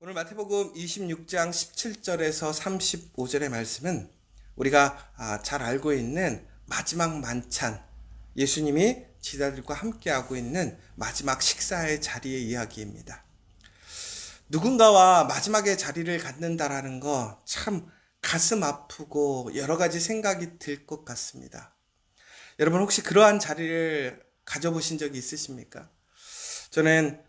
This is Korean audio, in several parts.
오늘 마태복음 26장 17절에서 35절의 말씀은 우리가 잘 알고 있는 마지막 만찬, 예수님이 제자들과 함께하고 있는 마지막 식사의 자리의 이야기입니다. 누군가와 마지막에 자리를 갖는다라는 거 참 가슴 아프고 여러 가지 생각이 들 것 같습니다. 여러분 혹시 그러한 자리를 가져보신 적이 있으십니까? 저는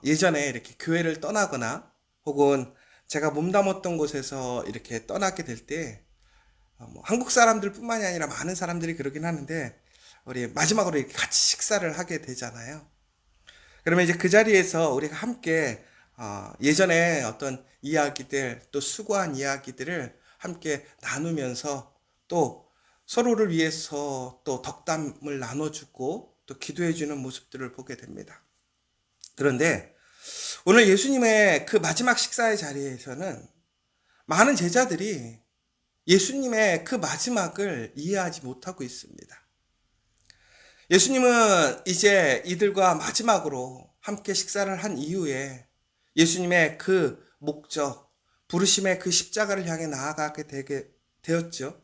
예전에 이렇게 교회를 떠나거나 혹은 제가 몸담았던 곳에서 이렇게 떠나게 될 때 한국 사람들 뿐만이 아니라 많은 사람들이 그러긴 하는데 우리 마지막으로 이렇게 같이 식사를 하게 되잖아요. 그러면 이제 그 자리에서 우리가 함께 예전에 어떤 이야기들 또 수고한 이야기들을 함께 나누면서 또 서로를 위해서 또 덕담을 나눠주고 또 기도해주는 모습들을 보게 됩니다. 그런데 오늘 예수님의 그 마지막 식사의 자리에서는 많은 제자들이 예수님의 그 마지막을 이해하지 못하고 있습니다. 예수님은 이제 이들과 마지막으로 함께 식사를 한 이후에 예수님의 그 목적, 부르심의 그 십자가를 향해 나아가게 되었죠.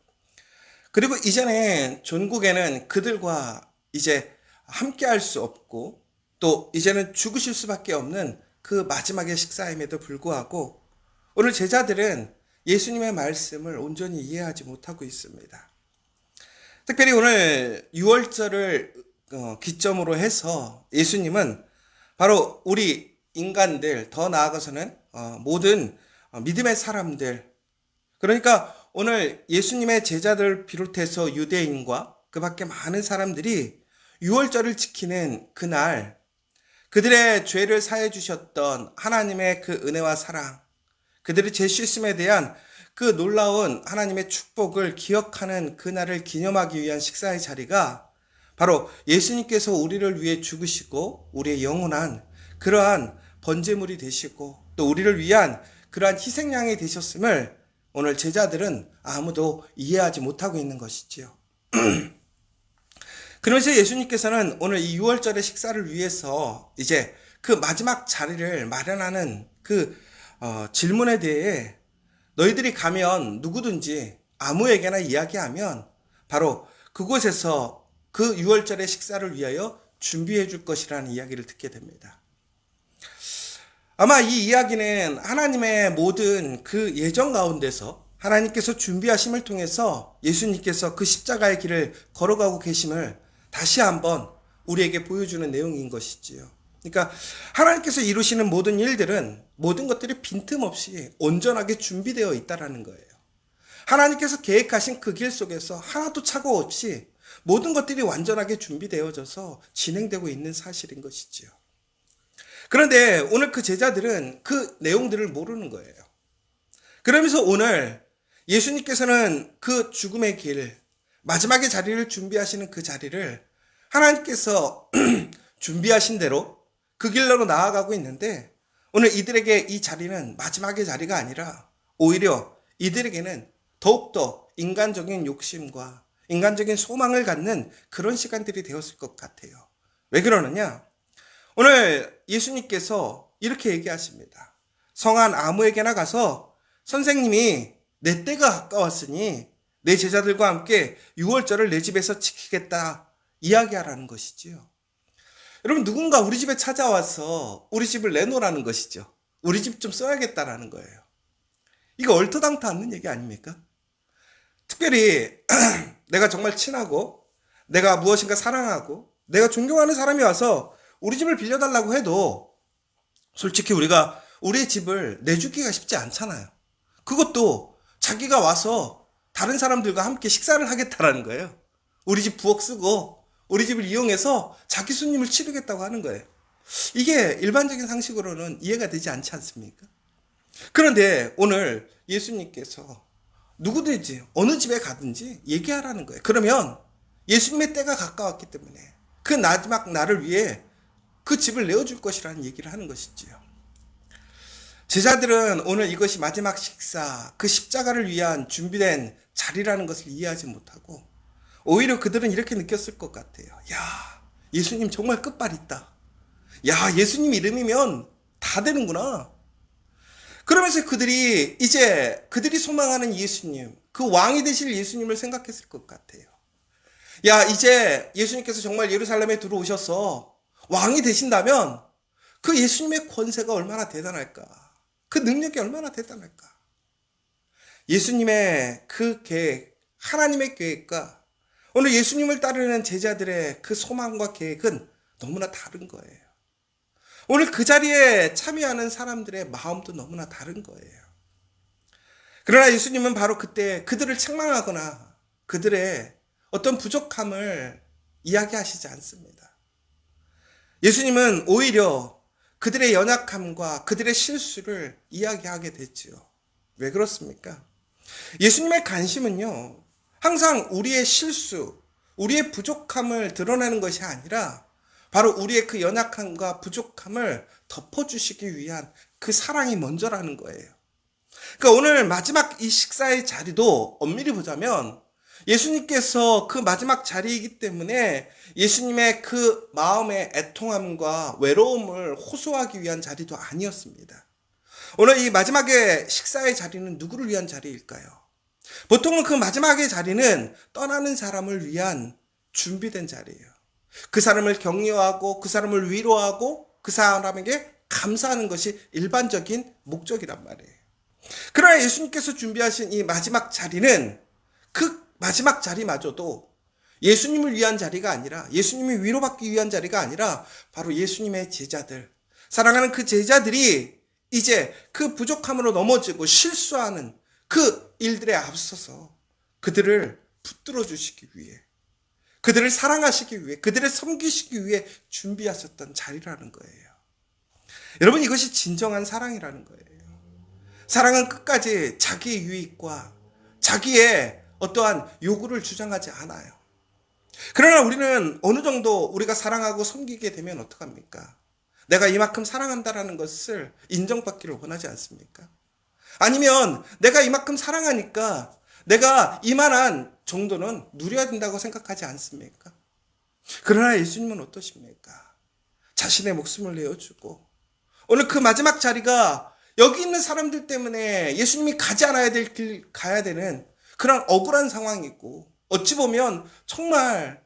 그리고 이제는 전국에는 그들과 이제 함께 할 수 없고 또 이제는 죽으실 수밖에 없는 그 마지막의 식사임에도 불구하고 오늘 제자들은 예수님의 말씀을 온전히 이해하지 못하고 있습니다. 특별히 오늘 6월절을 기점으로 해서 예수님은 바로 우리 인간들, 더 나아가서는 모든 믿음의 사람들, 그러니까 오늘 예수님의 제자들 비롯해서 유대인과 그 밖에 많은 사람들이 6월절을 지키는 그날 그들의 죄를 사해 주셨던 하나님의 그 은혜와 사랑, 그들의 죄 씻음에 대한 그 놀라운 하나님의 축복을 기억하는 그날을 기념하기 위한 식사의 자리가 바로 예수님께서 우리를 위해 죽으시고 우리의 영원한 그러한 번제물이 되시고 또 우리를 위한 그러한 희생양이 되셨음을 오늘 제자들은 아무도 이해하지 못하고 있는 것이지요. 그러면서 예수님께서는 오늘 이 6월절의 식사를 위해서 이제 그 마지막 자리를 마련하는 그 질문에 대해 너희들이 가면 누구든지 아무에게나 이야기하면 바로 그곳에서 그 6월절의 식사를 위하여 준비해 줄 것이라는 이야기를 듣게 됩니다. 아마 이 이야기는 하나님의 모든 그 예정 가운데서 하나님께서 준비하심을 통해서 예수님께서 그 십자가의 길을 걸어가고 계심을 다시 한번 우리에게 보여주는 내용인 것이지요. 그러니까 하나님께서 이루시는 모든 일들은 모든 것들이 빈틈없이 온전하게 준비되어 있다는 거예요. 하나님께서 계획하신 그 길 속에서 하나도 착오 없이 모든 것들이 완전하게 준비되어져서 진행되고 있는 사실인 것이지요. 그런데 오늘 그 제자들은 그 내용들을 모르는 거예요. 그러면서 오늘 예수님께서는 그 죽음의 길, 마지막에 자리를 준비하시는 그 자리를 하나님께서 준비하신 대로 그 길로 나아가고 있는데 오늘 이들에게 이 자리는 마지막의 자리가 아니라 오히려 이들에게는 더욱더 인간적인 욕심과 인간적인 소망을 갖는 그런 시간들이 되었을 것 같아요. 왜 그러느냐? 오늘 예수님께서 이렇게 얘기하십니다. 성한 아무에게나 가서 선생님이 내 때가 가까웠으니 내 제자들과 함께 6월절을 내 집에서 지키겠다 이야기하라는 것이지요. 여러분 누군가 우리 집에 찾아와서 우리 집을 내놓으라는 것이죠. 우리 집 좀 써야겠다라는 거예요. 이거 얼토당토 않는 얘기 아닙니까? 특별히 내가 정말 친하고 내가 무엇인가 사랑하고 내가 존경하는 사람이 와서 우리 집을 빌려달라고 해도 솔직히 우리가 우리 집을 내주기가 쉽지 않잖아요. 그것도 자기가 와서 다른 사람들과 함께 식사를 하겠다라는 거예요. 우리 집 부엌 쓰고 우리 집을 이용해서 자기 손님을 치르겠다고 하는 거예요. 이게 일반적인 상식으로는 이해가 되지 않지 않습니까? 그런데 오늘 예수님께서 누구든지 어느 집에 가든지 얘기하라는 거예요. 그러면 예수님의 때가 가까웠기 때문에 그 마지막 날을 위해 그 집을 내어줄 것이라는 얘기를 하는 것이지요. 제자들은 오늘 이것이 마지막 식사, 그 십자가를 위한 준비된 자리라는 것을 이해하지 못하고 오히려 그들은 이렇게 느꼈을 것 같아요. 야, 예수님 정말 끝발 있다. 야, 예수님 이름이면 다 되는구나. 그러면서 그들이 소망하는 예수님, 그 왕이 되실 예수님을 생각했을 것 같아요. 야, 이제 예수님께서 정말 예루살렘에 들어오셔서 왕이 되신다면 그 예수님의 권세가 얼마나 대단할까? 그 능력이 얼마나 대단할까? 예수님의 그 계획, 하나님의 계획과 오늘 예수님을 따르는 제자들의 그 소망과 계획은 너무나 다른 거예요. 오늘 그 자리에 참여하는 사람들의 마음도 너무나 다른 거예요. 그러나 예수님은 바로 그때 그들을 책망하거나 그들의 어떤 부족함을 이야기하시지 않습니다. 예수님은 오히려 그들의 연약함과 그들의 실수를 이야기하게 됐지요. 왜 그렇습니까? 예수님의 관심은요, 항상 우리의 실수, 우리의 부족함을 드러내는 것이 아니라 바로 우리의 그 연약함과 부족함을 덮어주시기 위한 그 사랑이 먼저라는 거예요. 그러니까 오늘 마지막 이 식사의 자리도 엄밀히 보자면 예수님께서 그 마지막 자리이기 때문에 예수님의 그 마음의 애통함과 외로움을 호소하기 위한 자리도 아니었습니다. 오늘 이 마지막의 식사의 자리는 누구를 위한 자리일까요? 보통은 그 마지막의 자리는 떠나는 사람을 위한 준비된 자리예요. 그 사람을 격려하고 그 사람을 위로하고 그 사람에게 감사하는 것이 일반적인 목적이란 말이에요. 그러나 예수님께서 준비하신 이 마지막 자리는 그 마지막 자리마저도 예수님을 위한 자리가 아니라 예수님이 위로받기 위한 자리가 아니라 바로 예수님의 제자들, 사랑하는 그 제자들이 이제 그 부족함으로 넘어지고 실수하는 그 일들에 앞서서 그들을 붙들어 주시기 위해, 그들을 사랑하시기 위해, 그들을 섬기시기 위해 준비하셨던 자리라는 거예요. 여러분, 이것이 진정한 사랑이라는 거예요. 사랑은 끝까지 자기의 유익과 자기의 어떠한 요구를 주장하지 않아요. 그러나 우리는 어느 정도 우리가 사랑하고 섬기게 되면 어떡합니까? 내가 이만큼 사랑한다라는 것을 인정받기를 원하지 않습니까? 아니면 내가 이만큼 사랑하니까 내가 이만한 정도는 누려야 된다고 생각하지 않습니까? 그러나 예수님은 어떠십니까? 자신의 목숨을 내어주고 오늘 그 마지막 자리가 여기 있는 사람들 때문에 예수님이 가지 않아야 될 길 가야 되는 그런 억울한 상황이고 어찌 보면 정말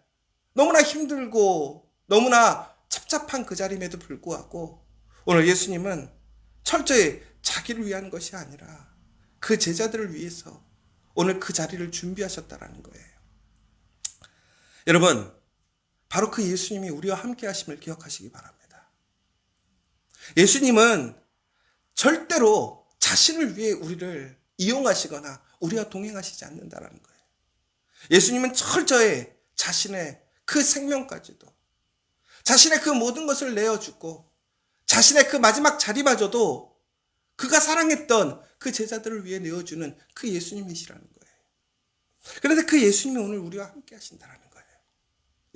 너무나 힘들고 너무나 찹찹한 그 자리임에도 불구하고 오늘 예수님은 철저히 자기를 위한 것이 아니라 그 제자들을 위해서 오늘 그 자리를 준비하셨다라는 거예요. 여러분, 바로 그 예수님이 우리와 함께 하심을 기억하시기 바랍니다. 예수님은 절대로 자신을 위해 우리를 이용하시거나 우리와 동행하시지 않는다라는 거예요. 예수님은 철저히 자신의 그 생명까지도 자신의 그 모든 것을 내어주고 자신의 그 마지막 자리마저도 그가 사랑했던 그 제자들을 위해 내어주는 그 예수님이시라는 거예요. 그런데 그 예수님이 오늘 우리와 함께 하신다는 거예요.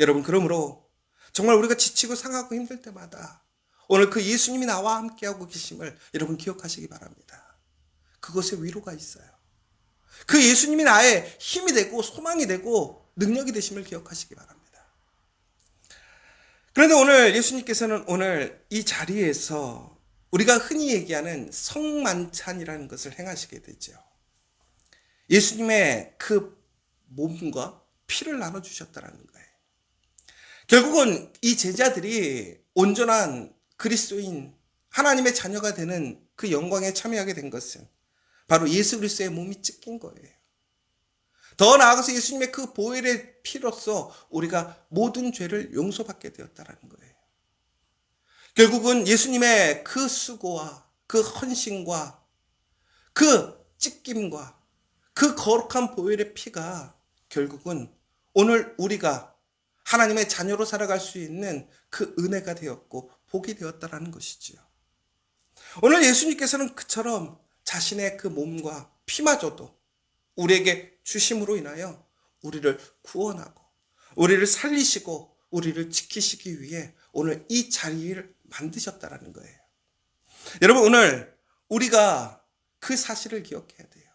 여러분, 그러므로 정말 우리가 지치고 상하고 힘들 때마다 오늘 그 예수님이 나와 함께하고 계심을 여러분 기억하시기 바랍니다. 그것에 위로가 있어요. 그 예수님이 나의 힘이 되고 소망이 되고 능력이 되심을 기억하시기 바랍니다. 그런데 오늘 예수님께서는 오늘 이 자리에서 우리가 흔히 얘기하는 성만찬이라는 것을 행하시게 되죠. 예수님의 그 몸과 피를 나눠주셨다는 거예요. 결국은 이 제자들이 온전한 그리스도인 하나님의 자녀가 되는 그 영광에 참여하게 된 것은 바로 예수 그리스도의 몸이 찢긴 거예요. 더 나아가서 예수님의 그 보혈의 피로써 우리가 모든 죄를 용서받게 되었다는 거예요. 결국은 예수님의 그 수고와 그 헌신과 그 찢김과 그 거룩한 보혈의 피가 결국은 오늘 우리가 하나님의 자녀로 살아갈 수 있는 그 은혜가 되었고 복이 되었다라는 것이지요. 오늘 예수님께서는 그처럼 자신의 그 몸과 피마저도 우리에게 주심으로 인하여 우리를 구원하고 우리를 살리시고 우리를 지키시기 위해 오늘 이 자리를 만드셨다라는 거예요. 여러분, 오늘 우리가 그 사실을 기억해야 돼요.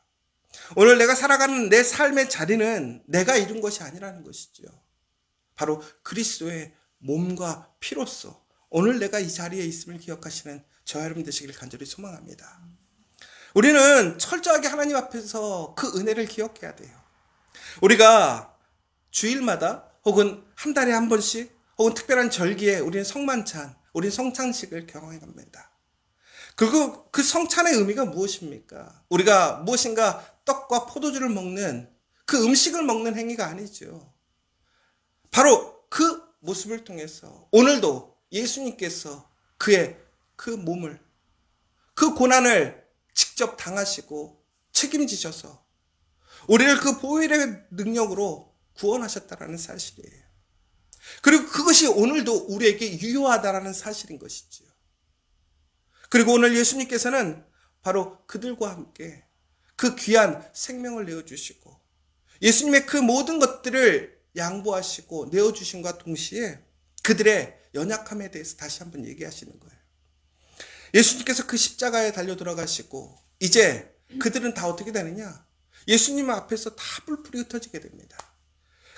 오늘 내가 살아가는 내 삶의 자리는 내가 이룬 것이 아니라는 것이죠. 바로 그리스도의 몸과 피로써 오늘 내가 이 자리에 있음을 기억하시는 저와 여러분 되시길 간절히 소망합니다. 우리는 철저하게 하나님 앞에서 그 은혜를 기억해야 돼요. 우리가 주일마다 혹은 한 달에 한 번씩 혹은 특별한 절기에 우리는 성만찬, 우리는 성찬식을 경험해 갑니다. 그리고 그 성찬의 의미가 무엇입니까? 우리가 무엇인가 떡과 포도주를 먹는 그 음식을 먹는 행위가 아니죠. 바로 그 모습을 통해서 오늘도 예수님께서 그의 그 몸을, 그 고난을 직접 당하시고 책임지셔서 우리를 그 보혈의 능력으로 구원하셨다라는 사실이에요. 그리고 그것이 오늘도 우리에게 유효하다라는 사실인 것이지요. 그리고 오늘 예수님께서는 바로 그들과 함께 그 귀한 생명을 내어주시고 예수님의 그 모든 것들을 양보하시고 내어주신과 동시에 그들의 연약함에 대해서 다시 한번 얘기하시는 거예요. 예수님께서 그 십자가에 달려 들어가시고 이제 그들은 다 어떻게 되느냐? 예수님 앞에서 다 뿔뿔이 흩어지게 됩니다.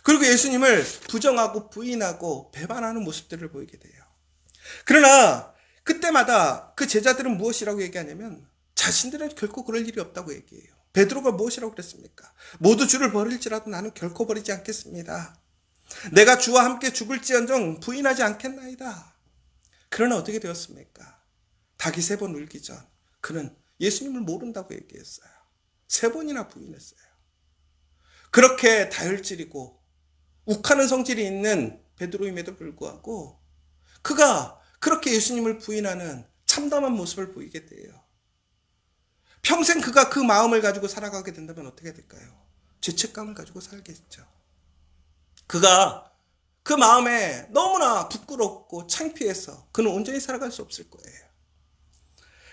그리고 예수님을 부정하고 부인하고 배반하는 모습들을 보이게 돼요. 그러나 그때마다 그 제자들은 무엇이라고 얘기하냐면 자신들은 결코 그럴 일이 없다고 얘기해요. 베드로가 무엇이라고 그랬습니까? 모두 주를 버릴지라도 나는 결코 버리지 않겠습니다. 내가 주와 함께 죽을지언정 부인하지 않겠나이다. 그러나 어떻게 되었습니까? 닭이 3번 울기 전 그는 예수님을 모른다고 얘기했어요. 3번이나 부인했어요. 그렇게 다혈질이고 욱하는 성질이 있는 베드로임에도 불구하고 그가 그렇게 예수님을 부인하는 참담한 모습을 보이게 돼요. 평생 그가 그 마음을 가지고 살아가게 된다면 어떻게 될까요? 죄책감을 가지고 살겠죠. 그가 그 마음에 너무나 부끄럽고 창피해서 그는 온전히 살아갈 수 없을 거예요.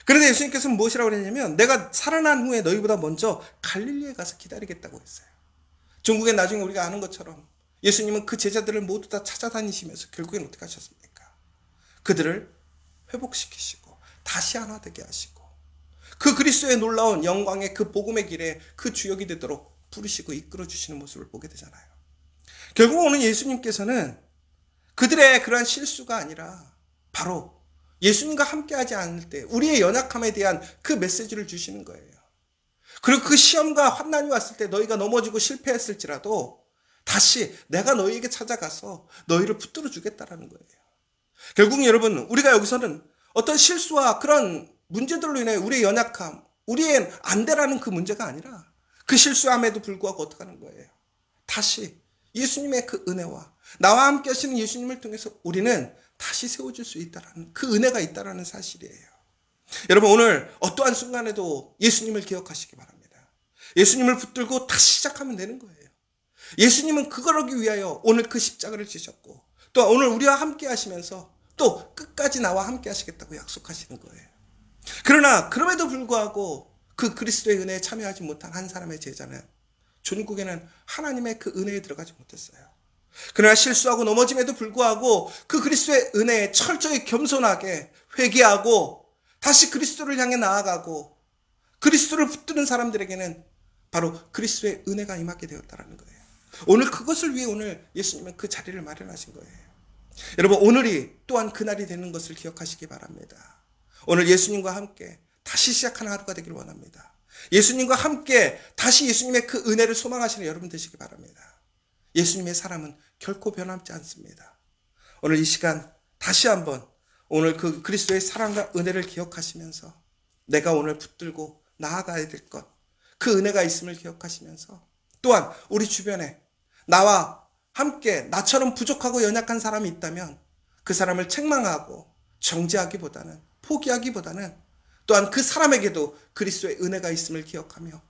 그런데 예수님께서는 무엇이라고 그랬냐면 내가 살아난 후에 너희보다 먼저 갈릴리에 가서 기다리겠다고 했어요. 중국에 나중에 우리가 아는 것처럼 예수님은 그 제자들을 모두 다 찾아다니시면서 결국엔 어떻게 하셨습니까? 그들을 회복시키시고 다시 하나 되게 하시고 그 그리스도의 놀라운 영광의 그 복음의 길에 그 주역이 되도록 부르시고 이끌어 주시는 모습을 보게 되잖아요. 결국 오늘 예수님께서는 그들의 그러한 실수가 아니라 바로 예수님과 함께하지 않을 때 우리의 연약함에 대한 그 메시지를 주시는 거예요. 그리고 그 시험과 환난이 왔을 때 너희가 넘어지고 실패했을지라도 다시 내가 너희에게 찾아가서 너희를 붙들어 주겠다라는 거예요. 결국 여러분 우리가 여기서는 어떤 실수와 그런 문제들로 인해 우리의 연약함, 우리의 안 되라는 그 문제가 아니라 그 실수함에도 불구하고 어떻게 하는 거예요? 다시 예수님의 그 은혜와 나와 함께 하시는 예수님을 통해서 우리는 다시 세워질 수 있다라는 그 은혜가 있다라는 사실이에요. 여러분 오늘 어떠한 순간에도 예수님을 기억하시기 바랍니다. 예수님을 붙들고 다시 시작하면 되는 거예요. 예수님은 그거를 위하여 오늘 그 십자가를 지셨고 또 오늘 우리와 함께 하시면서 또 끝까지 나와 함께 하시겠다고 약속하시는 거예요. 그러나 그럼에도 불구하고 그 그리스도의 은혜에 참여하지 못한 한 사람의 제자는 종국에는 하나님의 그 은혜에 들어가지 못했어요. 그러나 실수하고 넘어짐에도 불구하고 그 그리스도의 은혜에 철저히 겸손하게 회개하고 다시 그리스도를 향해 나아가고 그리스도를 붙드는 사람들에게는 바로 그리스도의 은혜가 임하게 되었다는 거예요. 오늘 그것을 위해 오늘 예수님은 그 자리를 마련하신 거예요. 여러분 오늘이 또한 그날이 되는 것을 기억하시기 바랍니다. 오늘 예수님과 함께 다시 시작하는 하루가 되기를 원합니다. 예수님과 함께 다시 예수님의 그 은혜를 소망하시는 여러분 되시기 바랍니다. 예수님의 사랑은 결코 변함지 않습니다. 오늘 이 시간 다시 한번 오늘 그 그리스도의 사랑과 은혜를 기억하시면서 내가 오늘 붙들고 나아가야 될 것, 그 은혜가 있음을 기억하시면서 또한 우리 주변에 나와 함께 나처럼 부족하고 연약한 사람이 있다면 그 사람을 책망하고 정죄하기보다는 포기하기보다는 또한 그 사람에게도 그리스도의 은혜가 있음을 기억하며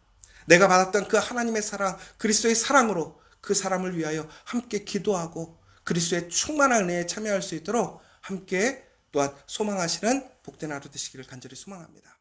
내가 받았던 그 하나님의 사랑, 그리스도의 사랑으로 그 사람을 위하여 함께 기도하고 그리스도의 충만한 은혜에 참여할 수 있도록 함께 또한 소망하시는 복된 하루 되시기를 간절히 소망합니다.